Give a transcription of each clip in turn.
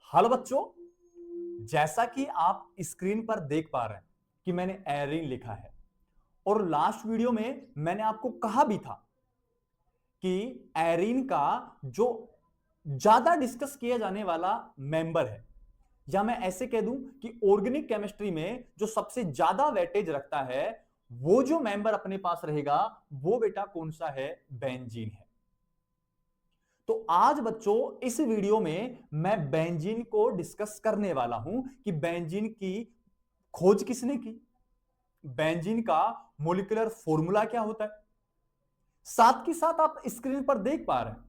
Hello बच्चों, जैसा कि आप स्क्रीन पर देख पा रहे हैं कि मैंने एरीन लिखा है और लास्ट वीडियो में मैंने आपको कहा भी था कि एरीन का जो ज्यादा डिस्कस किया जाने वाला मेंबर है, या मैं ऐसे कह दूं कि ऑर्गेनिक केमिस्ट्री में जो सबसे ज्यादा वेटेज रखता है, वो जो मेंबर अपने पास रहेगा वो बेटा कौन सा है? बेंजीन है। तो आज बच्चों इस वीडियो में मैं बेंजीन को डिस्कस करने वाला हूं कि बेंजीन की खोज किसने की, बेंजीन का मोलिकुलर फॉर्मूला क्या होता है। साथ के साथ आप स्क्रीन पर देख पा रहे हैं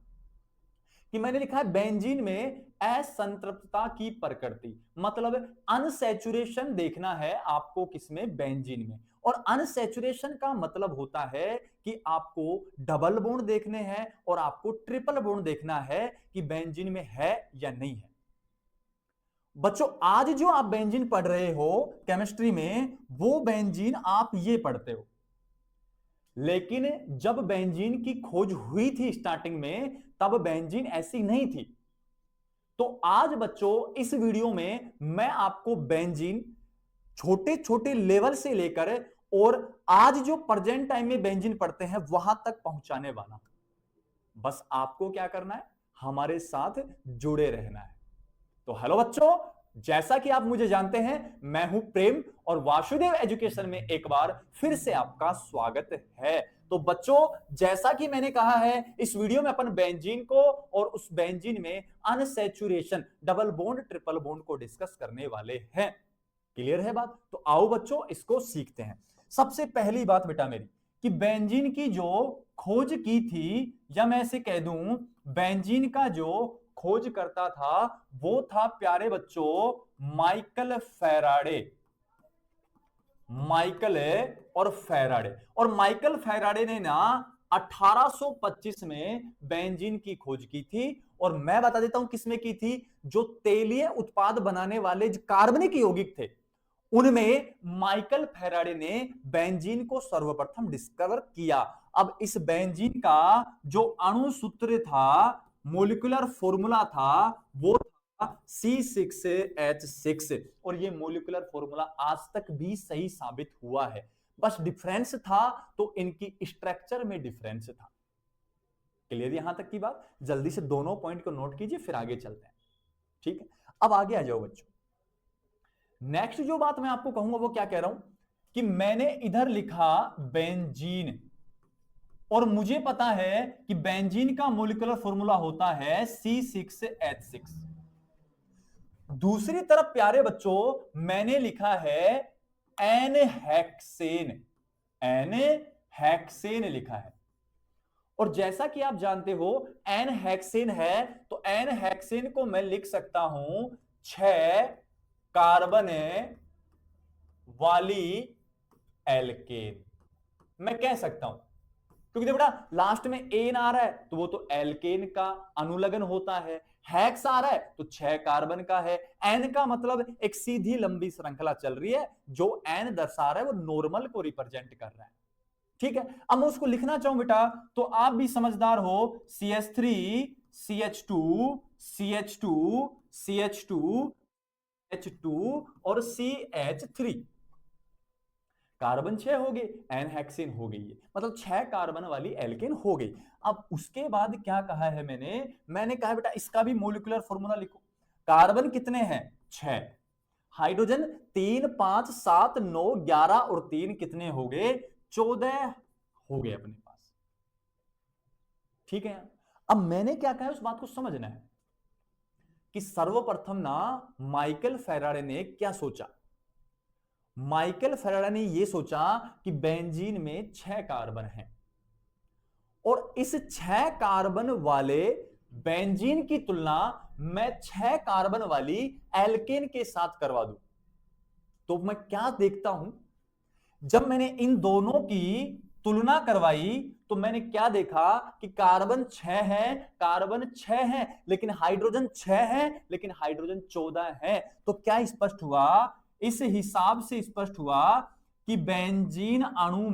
कि मैंने लिखा है बेंजीन में असंतृप्तता की प्रकृति, मतलब अनसैचुरेशन देखना है आपको किसमें? बेंजीन में। और अनसैचुरेशन का मतलब होता है कि आपको डबल बॉन्ड देखने हैं और आपको ट्रिपल बॉन्ड देखना है कि बेंजीन में है या नहीं है। बच्चों आज जो आप बेंजीन पढ़ रहे हो केमिस्ट्री में, वो बेंजीन आप ये पढ़ते हो, लेकिन जब बेंजीन की खोज हुई थी स्टार्टिंग में, तब बेंजीन ऐसी नहीं थी। तो आज बच्चों इस वीडियो में मैं आपको बेंजीन छोटे छोटे लेवल से लेकर और आज जो प्रेजेंट टाइम में बेंजीन पढ़ते हैं वहां तक पहुंचाने वाला हूं। बस आपको क्या करना है? हमारे साथ जुड़े रहना है। तो हेलो बच्चों, जैसा कि आप मुझे जानते हैं, मैं हूं प्रेम और वासुदेव एजुकेशन में एक बार फिर से आपका स्वागत है। तो बच्चों जैसा कि मैंने कहा है, इस वीडियो में अपन बेंजीन को और उस बेंजीन में unsaturation, double bond, triple bond को डिस्कस करने वाले हैं। क्लियर है बात? तो आओ बच्चों इसको सीखते हैं। सबसे पहली बात बेटा मेरी कि बेंजीन की जो खोज की थी, या मैं ऐसे कह दूं बेंजीन का जो खोज करता था वो था प्यारे बच्चों माइकल फैराडे। माइकल और फैराडे, और माइकल फैराडे ने ना 1825 में बेंजीन की खोज की थी। और मैं बता देता हूं किसमें की थी। जो तेलीय उत्पाद बनाने वाले जो कार्बनिक यौगिक थे, उनमें माइकल फैराडे ने बेंजीन को सर्वप्रथम डिस्कवर किया। अब इस बेंजीन का जो अणु सूत्र था, मोलिकुलर फॉर्मूला था, वो था C6H6। और ये मोलिकुलर फॉर्मूला आज तक भी सही साबित हुआ है। बस डिफरेंस था तो इनकी स्ट्रक्चर में डिफरेंस था। क्लियर यहां तक की बात? जल्दी से दोनों पॉइंट को नोट कीजिए, फिर आगे चलते हैं। ठीक है, अब आगे आ जाओ बच्चों। नेक्स्ट जो बात मैं आपको कहूंगा वो क्या कह रहा हूं कि मैंने इधर लिखा बेंजीन, और मुझे पता है कि बेंजीन का मोलिकुलर फॉर्मूला होता है C6H6। दूसरी तरफ प्यारे बच्चों मैंने लिखा है एन हेक्सेन। एन हेक्सेन लिखा है। और जैसा कि आप जानते हो एन हेक्सेन है, तो एन हेक्सेन को मैं लिख सकता हूं 6 कार्बन वाली एल्केन। मैं कह सकता हूं क्योंकि देखो बेटा लास्ट में एन आ रहा है तो वो तो एल्केन का अनुलग्न होता है, हेक्स आ रहा है तो 6 कार्बन का है, एन का मतलब एक सीधी लंबी श्रृंखला चल रही है, जो एन दर्शा रहा है वो नॉर्मल को रिप्रेजेंट कर रहा है। ठीक है, अब मैं उसको लिखना चाहूं बेटा तो आप भी समझदार हो, CH3 CH2 CH2 CH2 H2 और CH3, कार्बन 6 हो गए, एन हेक्सेन हो गई है, मतलब 6 कार्बन वाली एल्केन हो गई। अब उसके बाद क्या कहा है मैंने कहा बेटा इसका भी मोलिकुलर फॉर्मूला लिखो। कार्बन कितने हैं? 6। हाइड्रोजन 3 5 7 9 11 और 3 कितने हो गए? 14 हो गए अपने पास। ठीक है, अब मैंने क्या कहा है उस बात को समझना है कि सर्वप्रथम ना माइकल फैराडे ने क्या सोचा। माइकल फैराडे ने यह सोचा कि बेंजीन में 6 कार्बन हैं और इस 6 कार्बन वाले बेंजीन की तुलना मैं 6 कार्बन वाली एल्केन के साथ करवा दूं तो मैं क्या देखता हूं। जब मैंने इन दोनों की तुलना करवाई तो मैंने क्या देखा कि कार्बन 6 है, कार्बन 6 है, लेकिन हाइड्रोजन 6 है, लेकिन हाइड्रोजन 14 है। तो क्या स्पष्ट हुआ? इस हिसाब से स्पष्ट हुआ कि बेंजीन अणु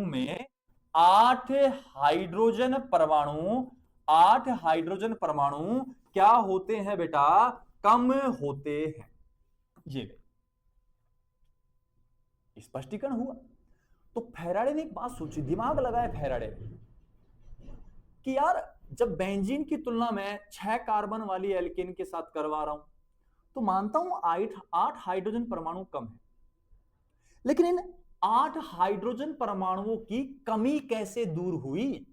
में 8 हाइड्रोजन परमाणु 8 हाइड्रोजन परमाणु क्या होते हैं बेटा, कम होते हैं। ये स्पष्टीकरण हुआ। तो फैराडे ने एक बात सोची, दिमाग लगाया फैराडे कि यार जब बेंजीन की तुलना में 6 कार्बन वाली एल्केन के साथ करवा रहा हूं तो मानता हूं 8 हाइड्रोजन परमाणु कम है, लेकिन इन 8 हाइड्रोजन परमाणुओं की कमी कैसे दूर हुई?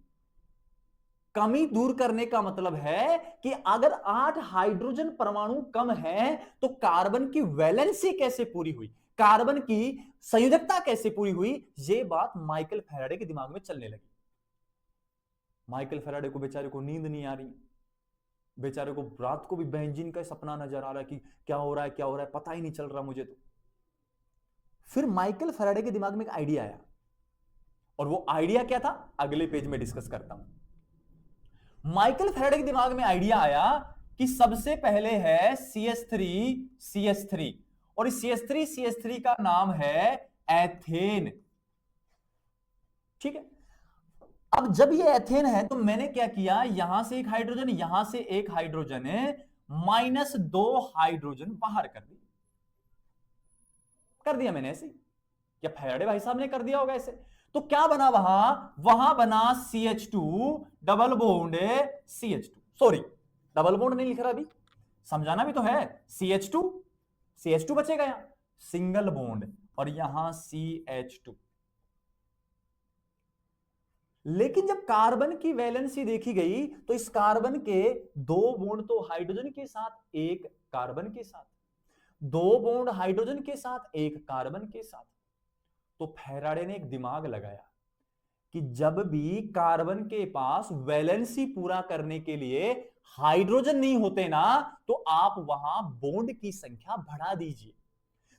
कमी दूर करने का मतलब है कि अगर 8 हाइड्रोजन परमाणु कम है तो कार्बन की वैलेंसी कैसे पूरी हुई, कार्बन की संयोजकता कैसे पूरी हुई? यह बात माइकल फैराडे के दिमाग में चलने लगी। माइकल फैराडे को बेचारे को नींद नहीं आ रही, बेचारे को रात को भी बेंजीन का सपना नजर आ रहा है कि क्या हो रहा है क्या हो रहा है, पता ही नहीं चल रहा मुझे। तो फिर माइकल फैराडे के दिमाग में एक आइडिया आया, और वो आइडिया क्या था अगले पेज में डिस्कस करता हूं। माइकल फैराडे के दिमाग में आइडिया आया कि सबसे पहले है CH3 और इस CH3 का नाम है एथेन। ठीक है, अब जब ये एथेन है तो मैंने क्या किया, यहां से एक हाइड्रोजन, यहां से एक हाइड्रोजन, -2 हाइड्रोजन बाहर कर दिया मैंने ऐसे। क्या फैराडे भाई साहब ने कर दिया होगा ऐसे? तो क्या बना वहां बना CH2 double bond CH2, sorry double bond नहीं लिख रहा अभी, समझाना भी तो है। CH2 बचेगा यहां, सिंगल बॉन्ड, और यहां CH2। लेकिन जब कार्बन की वैलेंसी देखी गई तो इस कार्बन के 2 बॉन्ड तो हाइड्रोजन के साथ, एक कार्बन के साथ, 2 बॉन्ड हाइड्रोजन के साथ, एक कार्बन के साथ। तो फैराडे ने एक दिमाग लगाया कि जब भी कार्बन के पास वैलेंसी पूरा करने के लिए हाइड्रोजन नहीं होते ना, तो आप वहां बॉन्ड की संख्या बढ़ा दीजिए।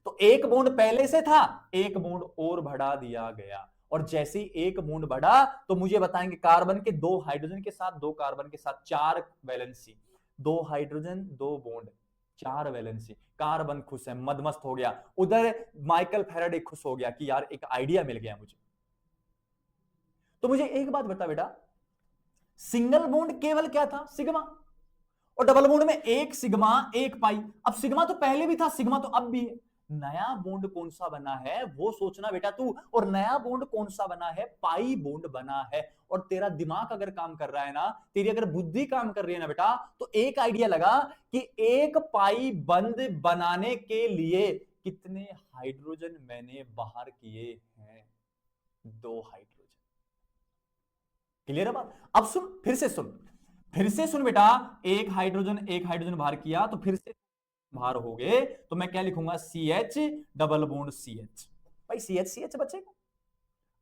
तो एक बॉन्ड पहले से था, एक बॉन्ड और बढ़ा दिया गया, और जैसे ही एक बॉन्ड बढ़ा तो मुझे बताएंगे कार्बन के 2 हाइड्रोजन के साथ, 2 कार्बन के साथ 4 valency, 2 hydrogen 2 bond 4 valency. Carbon खुश है, मदमस्त हो गया। उधर माइकल फैराडे खुश हो गया कि यार एक आइडिया मिल गया मुझे। तो मुझे एक बात बता बेटा, सिंगल बॉन्ड केवल क्या था, सिग्मा, और डबल बॉन्ड में एक सिग्मा एक पाई। अब सिग्मा तो पहले भी था, सिग्मा तो अब भी है। नया बॉन्ड कौन सा बना है वो सोचना बेटा तू, और नया बॉन्ड कौन सा बना है, पाई बॉन्ड बना है। और तेरा दिमाग अगर काम कर रहा है ना, तेरी अगर बुद्धि काम कर रही है ना बेटा, तो एक आइडिया लगा कि एक पाई बंद बनाने के लिए कितने हाइड्रोजन मैंने बाहर किए हैं, 2 हाइड्रोजन। क्लियर है बात? अब सुन, फिर से सुन बेटा, एक हाइड्रोजन बाहर किया तो फिर से बाहर हो गए, तो मैं क्या लिखूंगा, CH डबल बॉन्ड CH। भाई CH बचेगा।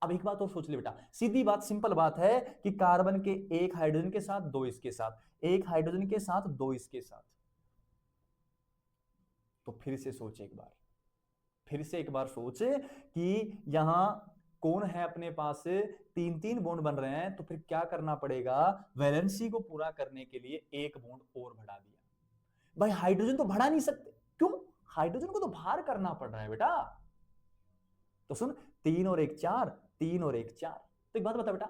अब एक बात और सोच ले बेटा, सीधी बात, सिंपल बात है कि कार्बन के एक हाइड्रोजन के साथ, 2 इसके साथ, एक हाइड्रोजन के साथ, 2 इसके साथ। तो फिर से सोच एक बार सोच कि यहां कौन है अपने पास, 3 बॉन्ड बन रहे हैं, तो फिर क्या करना पड़ेगा, वैलेंसी को पूरा करने के लिए एक बॉन्ड और बढ़ा दिया। भाई हाइड्रोजन तो बढ़ा नहीं सकते, क्यों, हाइड्रोजन को तो बाहर करना पड़ रहा है बेटा। तो सुन, 3 और 1 4, 3 और 1 4। तो एक बात बता बेटा,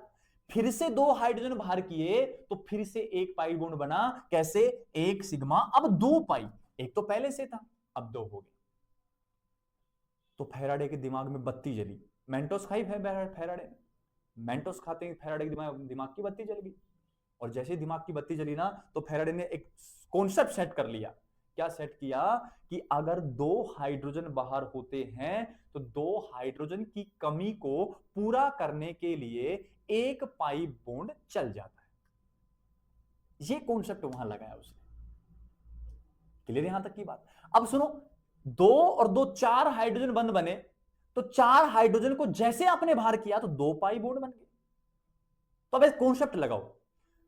फिर से 2 हाइड्रोजन बाहर किए तो फिर से एक पाई बॉन्ड बना, कैसे, एक सिग्मा, अब 2 पाई, एक तो पहले से था, अब 2 हो गए। तो फैराडे के दिमाग में बत्ती जली। मेंटोस खाई है फैराडे, मेंटोस खाते ही फैराडे के दिमाग की बत्ती जल गई। और जैसे ही दिमाग की बत्ती जली ना, तो फैराडे ने एक कॉन्सेप्ट सेट कर लिया। क्या सेट किया कि अगर 2 हाइड्रोजन बाहर होते हैं तो 2 हाइड्रोजन की कमी को पूरा करने के लिए एक पाई बॉन्ड चल जाता है। ये कॉन्सेप्ट वहां लगाया उसने। क्लियर यहां तक की बात? अब सुनो, 2 और 2 4 हाइड्रोजन बंद बने, तो 4 हाइड्रोजन को जैसे आपने बाहर किया तो 2 पाई बॉन्ड बन गए। तो अब एक कॉन्सेप्ट लगाओ,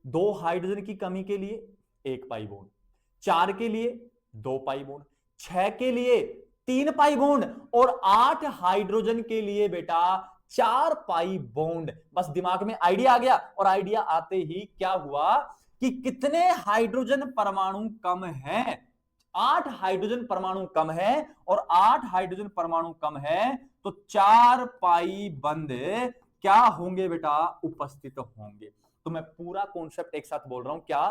2 हाइड्रोजन की कमी के लिए एक पाई बॉन्ड, 4 के लिए 2 पाई बॉन्ड, 6 के लिए 3 पाई बॉन्ड, और 8 हाइड्रोजन के लिए बेटा 4 पाई बॉन्ड। बस दिमाग में आइडिया आ गया, और आइडिया आते ही क्या हुआ कि कितने हाइड्रोजन परमाणु कम हैं, 8 हाइड्रोजन परमाणु कम है, और 8 हाइड्रोजन परमाणु कम है तो 4 पाई बंद क्या होंगे बेटा, उपस्थित होंगे। तो मैं पूरा कॉन्सेप्ट एक साथ बोल रहा हूं क्या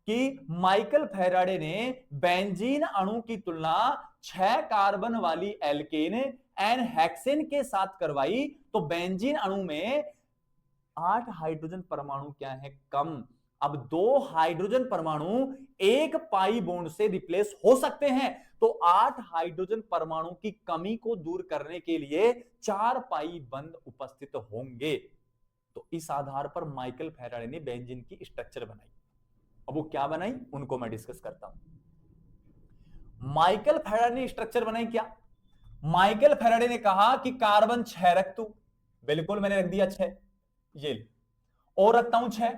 कि माइकल फैराडे ने बेंजीन अणु की तुलना 6 कार्बन वाली एल्केन एंड हेक्सेन के साथ करवाई, तो बेंजीन अणु में 8 हाइड्रोजन परमाणु क्या है, कम। अब 2 हाइड्रोजन परमाणु एक पाई बॉन्ड से रिप्लेस हो सकते हैं, तो 8 हाइड्रोजन परमाणु की कमी को दूर करने के लिए 4 पाई बंद उपस्थित होंगे। तो इस आधार पर माइकल फैराडे ने बेंजीन की स्ट्रक्चर बनाई। अब वो क्या बनाई उनको मैं डिस्कस करता हूं। माइकल फैराडे ने स्ट्रक्चर बनाई क्या, माइकल फैराडे ने कहा कि कार्बन 6 रख तू, बिल्कुल मैंने रख दिया 6, ये और रखता हूं 6,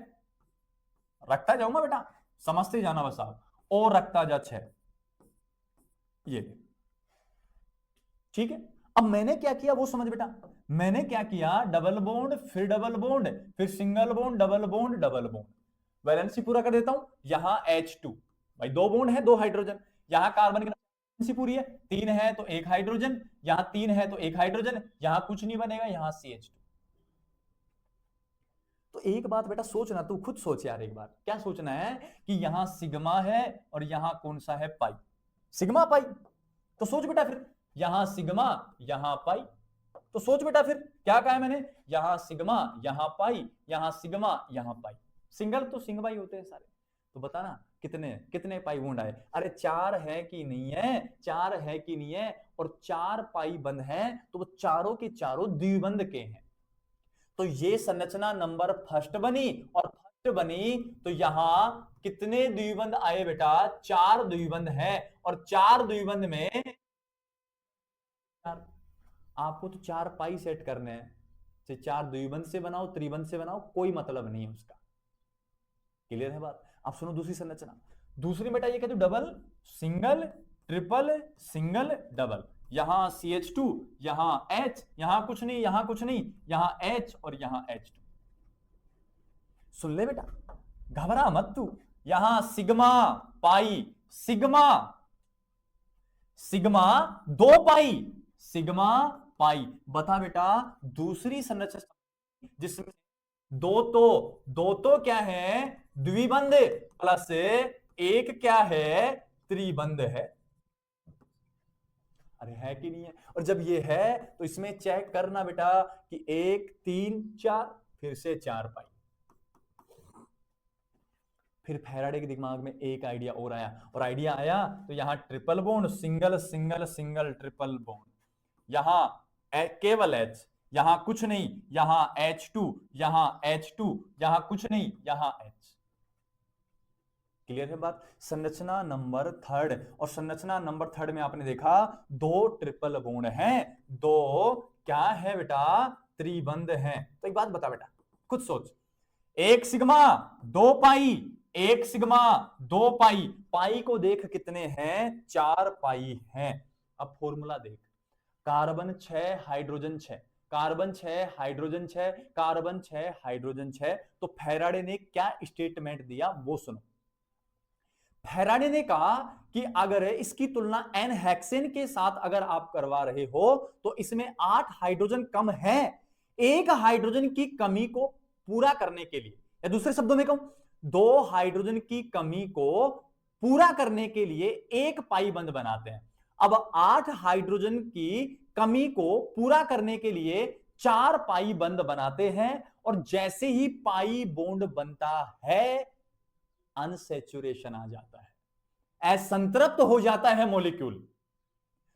रखता जाऊंगा बेटा, समझते जाना बस आप, और रखता जा 6, ये ठीक है। अब मैंने क्या किया वो समझ बेटा, मैंने क्या किया, डबल बॉन्ड फिर डबल बॉन्ड फिर single bond double bond double bond, valency पूरा कर देता हूं। यहां H2 भाई 2 बॉन्ड है 2 हाइड्रोजन, यहां कार्बन की वैलेंसी पूरी है, 3 है तो 1 हाइड्रोजन, यहां 3 है तो 1 हाइड्रोजन, यहां कुछ नहीं बनेगा, यहां CH2। तो एक बात बेटा सोचना, तू खुद सोच यार एक बार, क्या सोचना है कि यहां सिग्मा है और यहां कौन सा है, पाई, सिग्मा पाई। तो सोच बेटा फिर यहां सिग्मा यहां पाई, तो सोच बेटा फिर क्या कहा है मैंने, यहां सिग्मा यहां पाई, यहां सिग्मा यहां पाई, सिंगल तो सिग्मा ही होते हैं सारे। तो बताना कितने कितने पाई बॉन्ड आए, अरे 4 है कि नहीं है, 4 है कि नहीं है, और 4 पाई बंद है, तो वो चारों के चारों द्विबंध के हैं। तो ये संरचना नंबर फर्स्ट बनी, और फर्स्ट बनी तो यहां कितने द्विबंध आए बेटा, 4 द्विबंध है, और 4 द्विबंध में आपको तो 4 पाई सेट करने हैं, चाहे 4 द्विबंध से बनाओ त्रिबंध से बनाओ, कोई मतलब नहीं है उसका। क्लियर है बात। आप सुनो दूसरी संरचना, दूसरी बेटा ये कहते double single triple single double, यहां CH2 यहां H, यहां कुछ नहीं यहां कुछ नहीं, यहां H और यहां H2। सुन ले बेटा, घबरा मत तू, यहां sigma pi sigma sigma 2 pi sigma pi. बता बेटा दूसरी संरचना जिसमें दो तो क्या है, द्विबंध, प्लस एक क्या है, त्रिबंध है। अरे है कि नहीं है, और जब ये है तो इसमें चेक करना बेटा कि 1 3 4 फिर से 4 पाई। फिर फैराडे के दिमाग में एक आइडिया और आया, और आइडिया आया तो यहां triple bond single single single triple bond, यहां केवल H, यहां कुछ नहीं, यहां H2 यहां H2, यहां कुछ नहीं, यहां H। क्लियर है बात। संरचना नंबर 3, और संरचना नंबर 3 में आपने देखा 2 ट्रिपल बॉन्ड हैं, 2 क्या है बेटा, त्रिबंध हैं। तो एक बात बता बेटा, खुद सोच, 1 सिग्मा 2 पाई, 1 सिग्मा 2 पाई, पाई को देख कितने हैं, 4 पाई हैं। अब फॉर्मूला देख, carbon 6 hydrogen 6, carbon 6 hydrogen 6, carbon 6 hydrogen 6। तो फैराडे ने क्या स्टेटमेंट दिया वो सुनो। फैराडे ने कहा कि अगर इसकी तुलना एन हेक्सेन के साथ अगर आप करवा रहे हो तो इसमें 8 हाइड्रोजन कम है, 1 हाइड्रोजन की कमी को पूरा करने के लिए, या दूसरे शब्दों में कहूं 2 हाइड्रोजन की कमी को पूरा करने के लिए 1 पाई बंद बनाते हैं। अब 8 हाइड्रोजन की कमी को पूरा करने के लिए 4 पाई बंद बनाते हैं, और जैसे ही पाई बॉन्ड बनता है अनसैचुरेशन आ जाता है, असंतृप्त हो जाता है मॉलिक्यूल।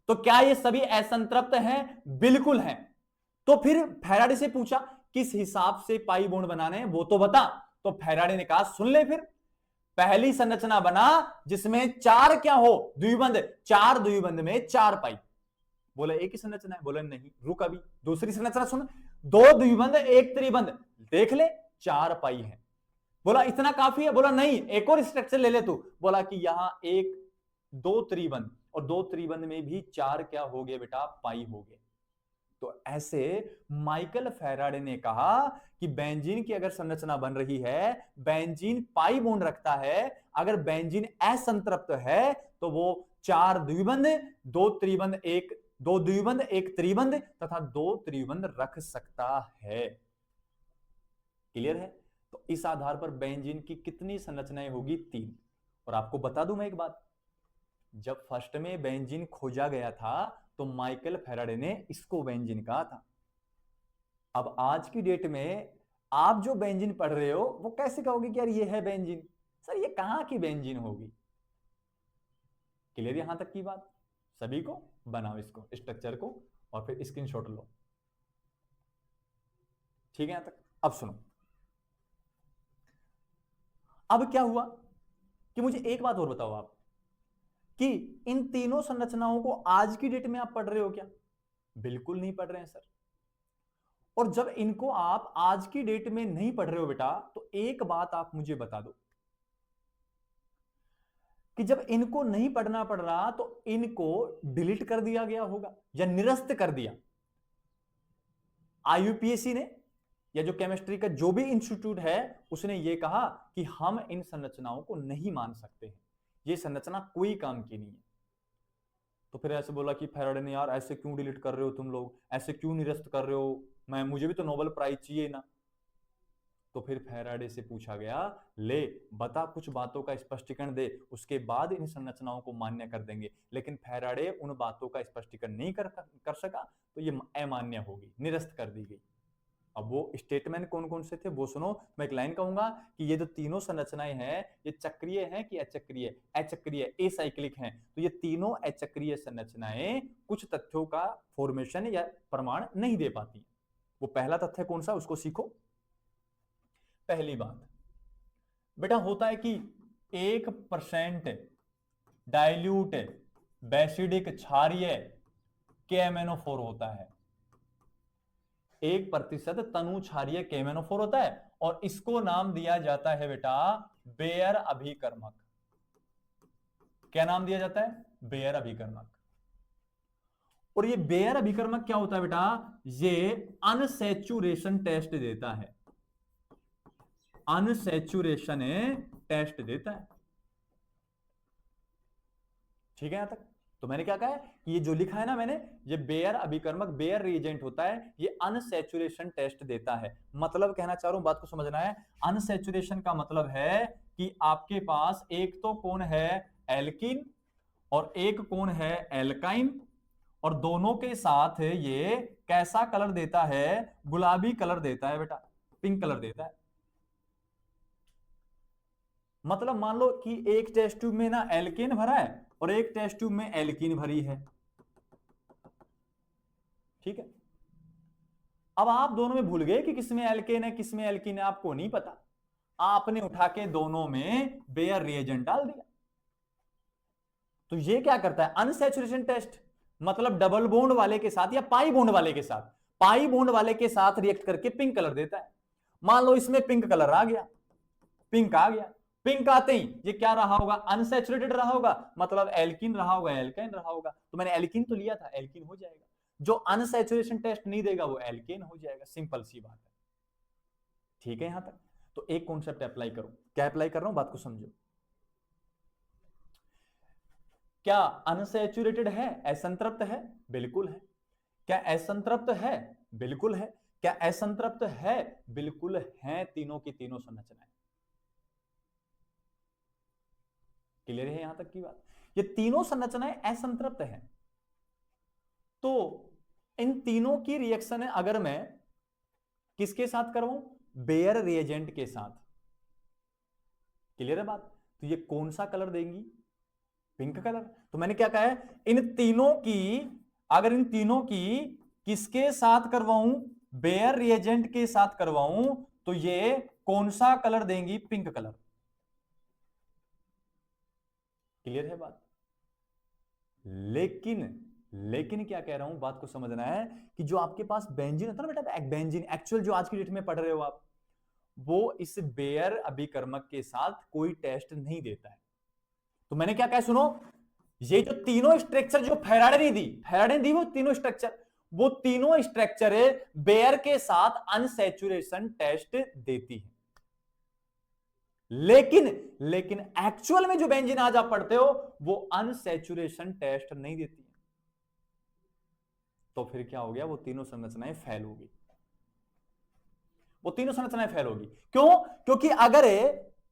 तो क्या ये सभी असंतृप्त हैं, बिल्कुल हैं। तो फिर फैराडे से पूछा किस हिसाब से पाई बॉन्ड बनाने हैं वो तो बता। तो फैराडे ने कहा सुन ले, फिर पहली संरचना बना जिसमें 4 क्या हो, द्विबंध, 4 द्विबंध में 4 पाई। बोले एक ही संरचना है, बोले नहीं रुक अभी, दूसरी संरचना सुन, 2 द्विबंध 1 त्रिबंध, देख ले 4 पाई है। बोला इतना काफी है, बोला नहीं एक और स्ट्रक्चर ले ले तू। बोला कि यहां 1 2 त्रिबंध, और 2 त्रिबंध में भी 4 क्या हो गए बेटा, पाई हो गए। तो ऐसे माइकल फैराडे ने कहा कि बेंजीन की अगर संरचना बन रही है, बेंजीन पाई बॉन्ड रखता है, अगर बेंजीन असंतृप्त है तो वो 4 द्विबंध 2 त्रिबंध 1 2 द्विबंध 1 त्रिबंध तथा 2 त्रिबंध रख सकता है। क्लियर है। तो इस आधार पर बेंजीन की कितनी संरचनाएं होगी? 3। और आपको बता दूं मैं एक बात, जब फर्स्ट में बेंजीन खोजा गया था तो माइकल फैराडे ने इसको बेंजीन कहा था। अब आज की डेट में आप जो बेंजीन पढ़ रहे हो वो कैसे कहोगे कि यार ये है बेंजीन? सर ये कहां की बेंजीन होगी? क्लियर यहां तक की बात? सभी को बनाओ इसको, स्ट्रक्चर को, और फिर स्क्रीनशॉट लो। ठीक है यहां तक? अब सुनो, अब क्या हुआ कि मुझे एक बात और बताओ आप, कि इन तीनों संरचनाओं को आज की डेट में आप पढ़ रहे हो क्या? बिल्कुल नहीं पढ़ रहे हैं सर। और जब इनको आप आज की डेट में नहीं पढ़ रहे हो बेटा, तो एक बात आप मुझे बता दो कि जब इनको नहीं पढ़ना पड़ रहा तो इनको डिलीट कर दिया गया होगा या निरस्त कर दिया आईयूपीएसी ने, या जो केमिस्ट्री का जो भी इंस्टीट्यूट है उसने ये कहा कि हम इन संरचनाओं को नहीं मान सकते हैं, ये संरचना कोई काम की नहीं है। तो फिर ऐसे बोला कि फैराडे ने, यार ऐसे क्यों डिलीट कर रहे हो तुम लोग, ऐसे क्यों निरस्त कर रहे हो, मुझे भी तो नोबेल प्राइज चाहिए ना। तो फिर फैराडे से पूछा गया, ले बता कुछ बातों का स्पष्टीकरण दे, उसके बाद इन संरचनाओं को मान्य कर देंगे। लेकिन फैराडे उन बातों का स्पष्टीकरण नहीं कर सका, तो ये अमान्य होगी, निरस्त कर दी गई। अब वो स्टेटमेंट कौन कौन से थे वो सुनो। मैं एक लाइन कहूंगा कि ये जो तीनों संरचनाएं हैं ये चक्रीय हैं कि अचक्रीय? अचक्रीय, एसाइक्लिक हैं। तो ये तीनों अचक्रीय संरचनाएं कुछ तथ्यों का फॉर्मेशन या प्रमाण नहीं दे पाती। वो पहला तथ्य कौन सा, उसको सीखो। पहली बात बेटा होता है कि 1% डाइल्यूट बेसिडिक क्षारीय KMnO4 होता है। 1% तनु क्षारीय KMnO4 होता है, और इसको नाम दिया जाता है बेटा बेयर अभिकर्मक। क्या नाम दिया जाता है? बेयर अभिकर्मक। और ये बेयर अभिकर्मक क्या होता है बेटा? ये अनसैचुरेशन टेस्ट देता है, अनसैचुरेशन टेस्ट देता है। ठीक है यहां तक? तो मैंने क्या कहा है कि ये जो लिखा है ना मैंने, ये बेयर अभिकर्मक, बेयर रिएजेंट होता है, ये अनसैचुरेशन टेस्ट देता है। मतलब कहना चाह रहा हूं, बात को समझना है। अनसैचुरेशन का मतलब है कि आपके पास एक तो कौन है एल्कीन और एक कौन है एल्काइन, और दोनों के साथ ये कैसा कलर देता है? गुलाबी कलर देता है बेटा, पिंक कलर देता है। मतलब मान लो कि एक टेस्ट ट्यूब में ना एल्केन भरा है और एक टेस्ट ट्यूब में एल्कीन भरी है। ठीक है, अब आप दोनों में भूल गए कि किसमें एल्केन है किसमें एल्कीन है, आपको नहीं पता। आपने उठा के दोनों में बेयर रिएजेंट डाल दिया। तो ये क्या करता है? अनसैचुरेशन टेस्ट, मतलब डबल बॉन्ड वाले के साथ या पाई बॉन्ड वाले के साथ, पाई बॉन्ड वाले के साथ रिएक्ट करके पिंक कलर देता है। मान लो इसमें पिंक कलर आ गया, पिंक आ गया, पिंक आते ही ये क्या रहा होगा? अनसैचुरेटेड रहा होगा, मतलब एल्कीन रहा होगा, एल्काइन रहा होगा। तो मैंने एल्कीन तो लिया था, एल्कीन हो जाएगा। जो अनसैचुरेशन टेस्ट नहीं देगा वो एल्केन हो जाएगा, सिंपल सी बात है। ठीक है यहां तक? तो एक कॉन्सेप्ट अप्लाई करो। क्या अप्लाई कर रहा हूं, बात को समझो। क्या अनसैचुरेटेड है, असंतृप्त है? बिल्कुल है। क्या असंतृप्त है? बिल्कुल है। क्या असंतृप्त है? बिल्कुल है। तीनों की तीनों संरचनाएं। क्लियर है यहां तक की बात? ये तीनों संरचनाएं असंतृप्त हैं। तो इन तीनों की रिएक्शन अगर मैं किसके साथ करवाऊं? बेयर रिएजेंट के साथ। क्लियर है बात? तो ये कौन सा कलर देंगी? Pink colour. तो मैंने क्या कहा है, इन तीनों की, अगर इन तीनों की किसके साथ करवाऊं? बेयर रिएजेंट के साथ करवाऊं तो ये कौन सा कलर देंगी? Pink colour. क्लियर है बात? लेकिन क्या कह रहा हूं, बात को समझना है कि जो आपके पास बेंजीन होता है ना बेटा, बेंजीन एक्चुअल जो आज की डेट में पढ़ रहे हो आप, वो इस बेयर अभिकर्मक के साथ कोई टेस्ट नहीं देता है। तो मैंने क्या कहा सुनो, ये जो तीनों स्ट्रक्चर जो फैराडे ने दी वो तीनों स्ट्रक्चर, वो तीनों स्ट्रक्चर बेयर के साथ अनसैचुरेशन टेस्ट देती है। लेकिन एक्चुअल में जो बेंजीन आज आप पढ़ते हो वो अनसैचुरेशन टेस्ट नहीं देती है। तो फिर क्या हो गया? वो तीनों संरचनाएं फेल हो गई। वो तीनों संरचनाएं फेल होगी। क्यों? क्योंकि अगर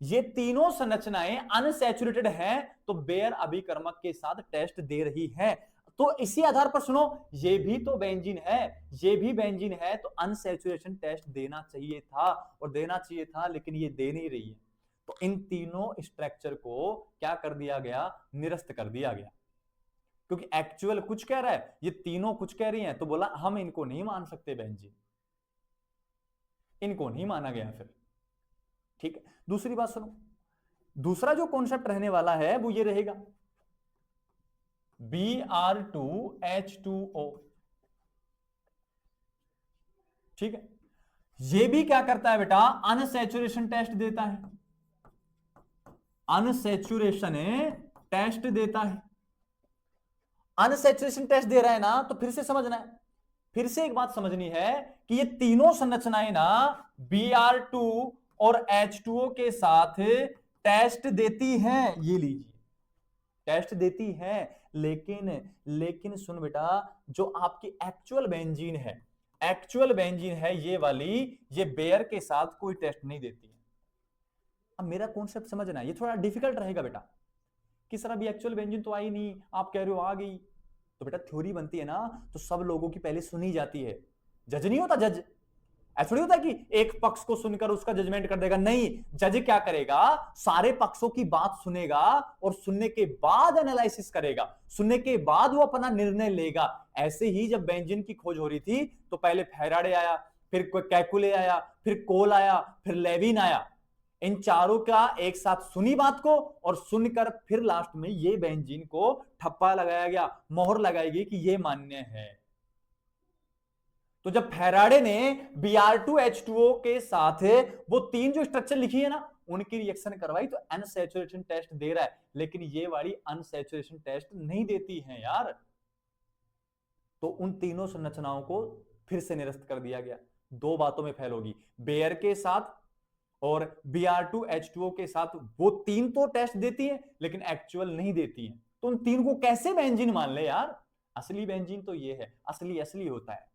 ये तीनों संरचनाएं अनसैचुरेटेड हैं तो बेयर अभिकर्मक के साथ टेस्ट दे रही है। तो इसी आधार पर सुनो, ये भी तो बेंजीन है, ये भी बेंजीन है, तो अनसैचुरेशन टेस्ट देना चाहिए था, और देना चाहिए था, लेकिन ये दे नहीं रही है। तो इन तीनों स्ट्रक्चर को क्या कर दिया गया? निरस्त कर दिया गया। क्योंकि एक्चुअल कुछ कह रहा है, ये तीनों कुछ कह रही हैं, तो बोला हम इनको नहीं मान सकते बेंजीन, इनको नहीं माना गया फिर। ठीक है, दूसरी बात सुनो, दूसरा जो कॉन्सेप्ट रहने वाला है वो ये रहेगा Br2H2O। ठीक है, ये भी क्या करता है बेटा? अनसैचुरेशन टेस्ट देता है, अनसैचुरेशन टेस्ट देता है। अनसैचुरेशन टेस्ट दे रहा है ना, तो फिर से समझना है, फिर से एक बात समझनी है कि ये तीनों संरचनाएं ना Br2 और H2O के साथ टेस्ट देती हैं। ये लीजिए, टेस्ट देती हैं, लेकिन सुन बेटा, जो आपकी एक्चुअल बेंजीन है, एक्चुअल बेंजीन है ये वाली, ये बेयर के साथ कोई टेस्ट नहीं देती है। अब मेरा कॉन्सेप्ट समझना, ये थोड़ा डिफिकल्ट रहेगा बेटा। किस तरह भी एक्चुअल बेंजीन तो आई नहीं, आप कह रहे हो आ गई, तो बेटा थ्योरी बनती है ना, तो सब लोगों की पहले सुनी जाती है। जज नहीं होता, जज ऐसा नहीं होता कि एक पक्ष को सुनकर उसका जजमेंट कर देगा, नहीं, जज क्या करेगा? सारे पक्षों की बात सुनेगा और सुनने के बाद एनालिसिस करेगा, सुनने के बाद वो अपना निर्णय लेगा। ऐसे ही जब बेंजीन की खोज हो रही थी तो पहले फैराडे आया, फिर कैकुले आया, फिर कोल आया, फिर लेविन आया। इन चारों का एक साथ सुनी बात को, और सुनकर फिर लास्ट में ये बेंजीन को ठप्पा लगाया गया, मोहर लगाई गई कि ये मान्य है। तो जब फैराडे ने Br2H2O के साथ वो तीन जो स्ट्रक्चर लिखी है ना, उनकी रिएक्शन करवाई, तो अनसैचुरेशन टेस्ट दे रहा है, लेकिन ये वाली अनसैचुरेशन टेस्ट नहीं देती है यार। तो उन तीनों संरचनाओं को फिर से निरस्त कर दिया गया। दो बातों में फेल होगी, बेयर के साथ और Br2H2O के साथ। वो तीन तो टेस्ट देती है लेकिन एक्चुअल नहीं देती है, तो उन तीन को कैसे बेंजीन मान ले यार? असली बेंजीन तो ये है, असली असली होता है।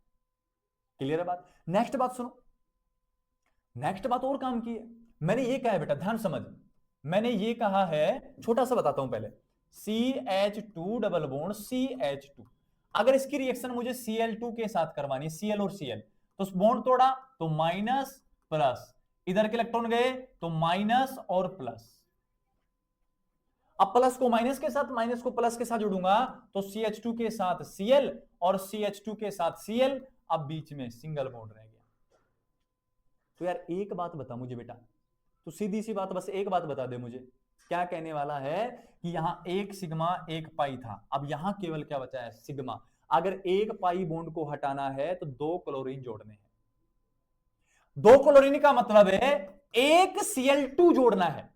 क्लियर है बात? नेक्स्ट बात सुनो, नेक्स्ट बात और काम की है। मैंने ये कहा है बेटा, ध्यान समझ, मैंने ये कहा है, छोटा सा बताता हूं पहले, CH2 डबल बॉन्ड CH2। अगर इसकी रिएक्शन मुझे Cl2 के साथ करवानी, Cl और Cl, तो बॉन्ड तोड़ा तो माइनस प्लस, इधर के इलेक्ट्रॉन गए तो माइनस और प्लस। अब प्लस को माइनस के साथ, माइनस को प्लस के साथ जोड़ूंगा तो CH2 के साथ Cl और CH2 के साथ Cl, अब बीच में सिंगल बॉन्ड रह गया। तो यार एक बात बता मुझे बेटा, तो सीधी सी बात, बस एक बात बता दे मुझे, क्या कहने वाला है कि यहां एक सिग्मा एक पाई था, अब यहां केवल क्या बचा है? सिग्मा। अगर एक पाई बॉन्ड को हटाना है तो दो क्लोरीन जोड़ने हैं। दो क्लोरीन का मतलब है एक Cl2 जोड़ना है,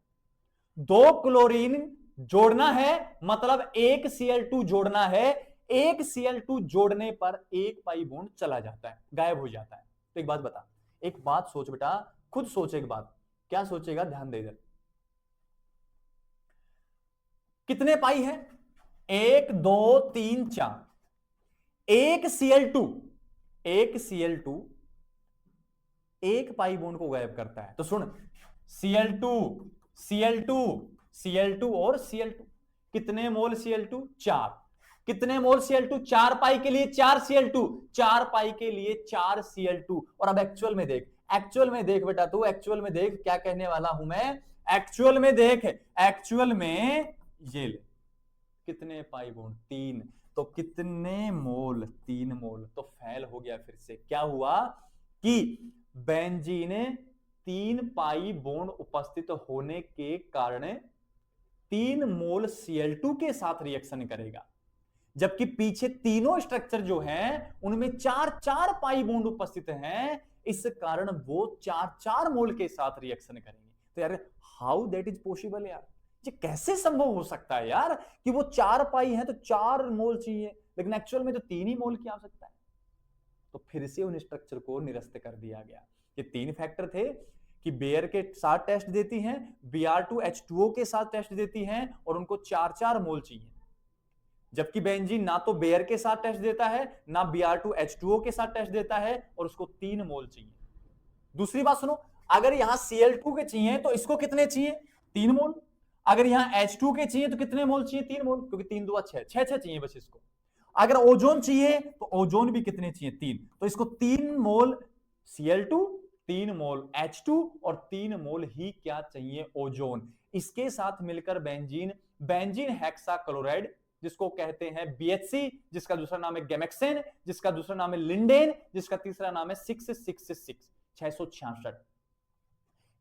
दो क्लोरीन जोड़ना है, मतलब एक Cl2 जोड़ना है। एक Cl2 जोड़ने पर एक पाई बॉन्ड चला जाता है, गायब हो जाता है। तो एक बात बता, एक बात सोच बेटा, खुद सोच एक बात, क्या सोचेगा? ध्यान दे इधर, कितने पाई है? 1 2 3 4। एक Cl2, एक Cl2 एक पाई बॉन्ड को गायब करता है। तो सुन, Cl2 Cl2 Cl2 और Cl2, कितने मोल Cl2? 4। कितने मोल Cl2? 4 पाई के लिए 4 Cl2, 4 पाई के लिए 4 Cl2। और अब एक्चुअल में देख, एक्चुअल में देख बेटा, तू एक्चुअल में देख क्या कहने वाला हूं मैं। एक्चुअल में देख, एक्चुअल में ये ले, कितने पाई बॉन्ड? 3। तो कितने मोल? 3 मोल। तो फेल हो गया फिर से। क्या हुआ कि बेंजीन 3 पाई बॉन्ड उपस्थित होने के कारण 3 मोल Cl2 के साथ रिएक्शन करेगा, जबकि पीछे तीनों स्ट्रक्चर जो हैं उनमें 4 पाई बॉन्ड उपस्थित हैं, इस कारण वो 4 मोल के साथ रिएक्शन करेंगे। तो यार हाउ दैट इज पॉसिबल यार? ये कैसे संभव हो सकता है यार कि वो 4 पाई है तो 4 मोल चाहिए, लेकिन एक्चुअल में तो 3 ही मोल की आवश्यकता है। तो फिर से उन स्ट्रक्चर को निरस्त कर दिया गया। ये 3 फैक्टर थे कि बेयर के साथ टेस्ट देती हैं, Br2H2O के साथ टेस्ट देती हैं, और उनको 4 मोल चाहिए, जबकि बेंजीन ना तो बेयर के साथ टेस्ट देता है, ना Br2H2O के साथ टेस्ट देता है, और उसको 3 मोल चाहिए। दूसरी बात सुनो, अगर यहां Cl2 के चाहिए तो इसको कितने चाहिए, 3 मोल। अगर यहां H2 के चाहिए तो कितने मोल चाहिए, 3 मोल, क्योंकि 3 2 6 6 चाहिए बस इसको। अगर ओजोन चाहिए तो ओजोन भी कितने चाहिए, 3, तो इसको 3 मोल Cl2, 3 मोल H2 और 3 मोल ही क्या चाहिए, ओजोन। इसके साथ मिलकर बेंजीन, बेंजीन हेक्साक्लोराइड, जिसको कहते हैं BHC, जिसका दूसरा नाम है गैमेक्सेन, जिसका दूसरा नाम है लिंडेन, जिसका तीसरा नाम है 666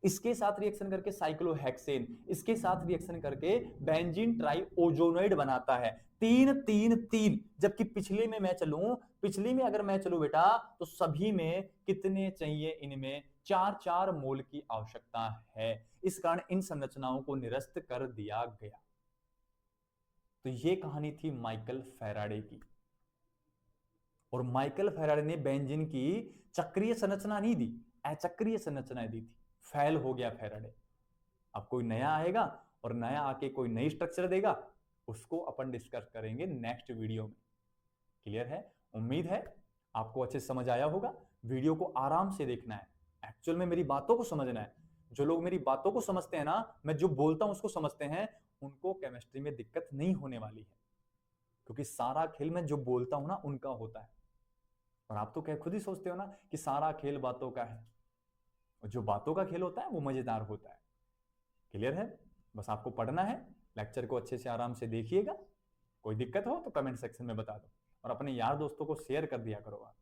इसके साथ रिएक्शन करके साइक्लोहेक्सेन, इसके साथ रिएक्शन करके बेंजीन ट्राइओजोनाइड बनाता है। 3 3 3। जबकि पिछले में मैं चलूं, पिछली में अगर मैं चलूं बेटा, तो सभी में कितने चाहिए, इनमें 4 4 मोल की आवश्यकता है। इस कारण इन संरचनाओं को निरस्त कर दिया गया। तो यह कहानी थी माइकल फैराडे की। और माइकल फैराडे ने बेंजीन की चक्रीय संरचना नहीं दी, अचक्रीय संरचना दी थी। फेल हो गया फैराडे। अब कोई नया आएगा और नया आके कोई नई स्ट्रक्चर देगा, उसको अपन डिस्कस करेंगे नेक्स्ट वीडियो में। क्लियर है? उम्मीद है आपको अच्छे से समझ आया होगा। वीडियो को आराम से देखना है, एक्चुअल में मेरी बातों को समझना है। जो लोग मेरी बातों को समझते हैं ना, मैं जो बोलता हूं उसको समझते हैं, उनको केमिस्ट्री में दिक्कत नहीं होने वाली है, क्योंकि सारा खेल मैं जो बोलता हूं ना उनका होता है। और आप तो क्या खुद ही सोचते हो ना कि सारा खेल बातों का है, और जो बातों का खेल होता है वो मजेदार होता है। क्लियर है? बस आपको पढ़ना है, लेक्चर को अच्छे से आराम से देखिएगा। कोई दिक्कत हो तो कमेंट सेक्शन में बता दो, और अपने यार दोस्तों को शेयर कर दिया करो आप।